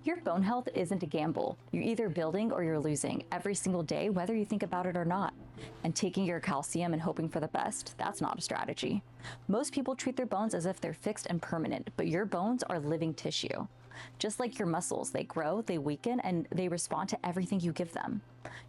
Your bone health isn't a gamble. You're either building or you're losing every single day, whether you think about it or not. And taking your calcium and hoping for the best, that's not a strategy. Most people treat their bones as if they're fixed and permanent, but your bones are living tissue. Just like your muscles, they grow, they weaken, and they respond to everything you give them.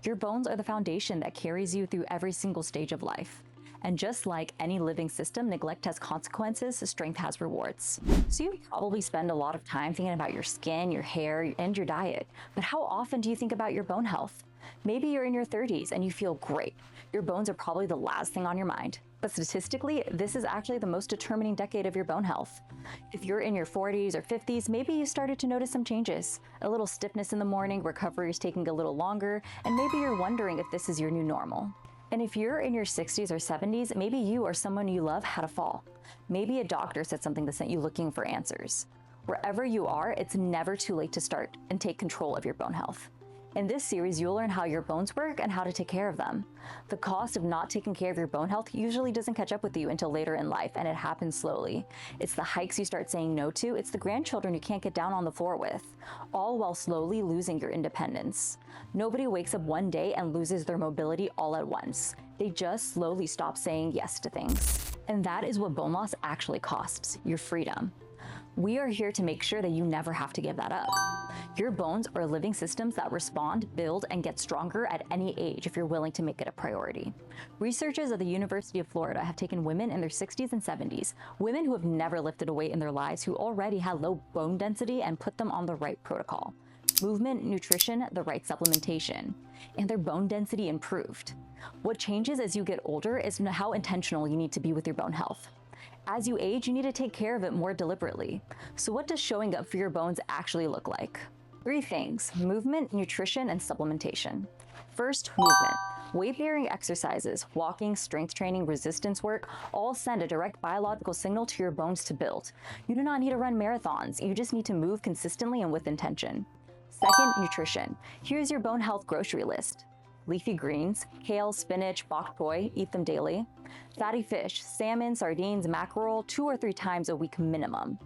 Your bones are the foundation that carries you through every single stage of life. And just like any living system, neglect has consequences, strength has rewards. So you probably spend a lot of time thinking about your skin, your hair, and your diet. But how often do you think about your bone health? Maybe you're in your 30s and you feel great. Your bones are probably the last thing on your mind. But statistically, this is actually the most determining decade of your bone health. If you're in your 40s or 50s, maybe you started to notice some changes. A little stiffness in the morning, recovery is taking a little longer, and maybe you're wondering if this is your new normal. And if you're in your 60s or 70s, maybe you or someone you love had a fall. Maybe a doctor said something that sent you looking for answers. Wherever you are, it's never too late to start and take control of your bone health. In this series, you'll learn how your bones work and how to take care of them. The cost of not taking care of your bone health usually doesn't catch up with you until later in life, and it happens slowly. It's the hikes you start saying no to, it's the grandchildren you can't get down on the floor with, all while slowly losing your independence. Nobody wakes up one day and loses their mobility all at once. They just slowly stop saying yes to things. And that is what bone loss actually costs, your freedom. We are here to make sure that you never have to give that up. Your bones are living systems that respond, build, and get stronger at any age if you're willing to make it a priority. Researchers at the University of Florida have taken women in their 60s and 70s, women who have never lifted a weight in their lives, who already had low bone density, and put them on the right protocol. Movement, nutrition, the right supplementation, and their bone density improved. What changes as you get older is how intentional you need to be with your bone health. As you age, you need to take care of it more deliberately. So what does showing up for your bones actually look like? 3 things: movement, nutrition, and supplementation. First, movement. Weight-bearing exercises, walking, strength training, resistance work, all send a direct biological signal to your bones to build. You do not need to run marathons, you just need to move consistently and with intention. Second, nutrition. Here's your bone health grocery list. Leafy greens, kale, spinach, bok choy, eat them daily. Fatty fish, salmon, sardines, mackerel, 2 or 3 times a week minimum.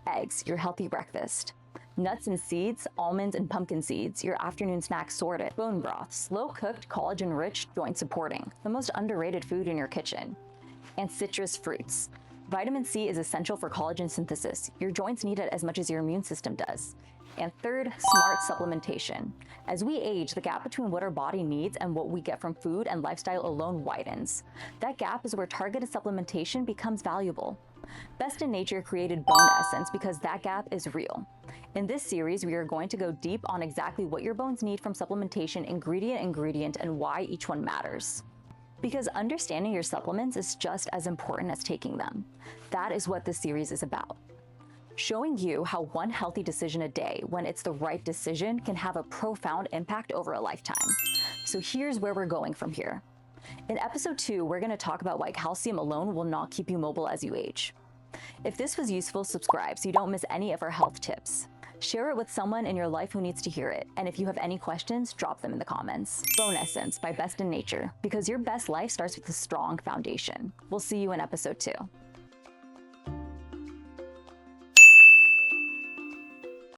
Eggs, your healthy breakfast. Nuts and seeds, almonds and pumpkin seeds, your afternoon snack sorted. Bone broth, slow-cooked, collagen-rich, joint-supporting, the most underrated food in your kitchen. And citrus fruits. Vitamin C is essential for collagen synthesis. Your joints need it as much as your immune system does. And third, smart supplementation. As we age, the gap between what our body needs and what we get from food and lifestyle alone widens. That gap is where targeted supplementation becomes valuable. Best in Nature created Bone Essence because that gap is real. In this series, we are going to go deep on exactly what your bones need from supplementation, ingredient, and why each one matters. Because understanding your supplements is just as important as taking them. That is what this series is about. Showing you how one healthy decision a day, when it's the right decision, can have a profound impact over a lifetime. So here's where we're going from here. In episode 2, we're going to talk about why calcium alone will not keep you mobile as you age. If this was useful, subscribe so you don't miss any of our health tips. Share it with someone in your life who needs to hear it. And if you have any questions, drop them in the comments. Bone Essence by Best in Nature, because your best life starts with a strong foundation. We'll see you in episode 2.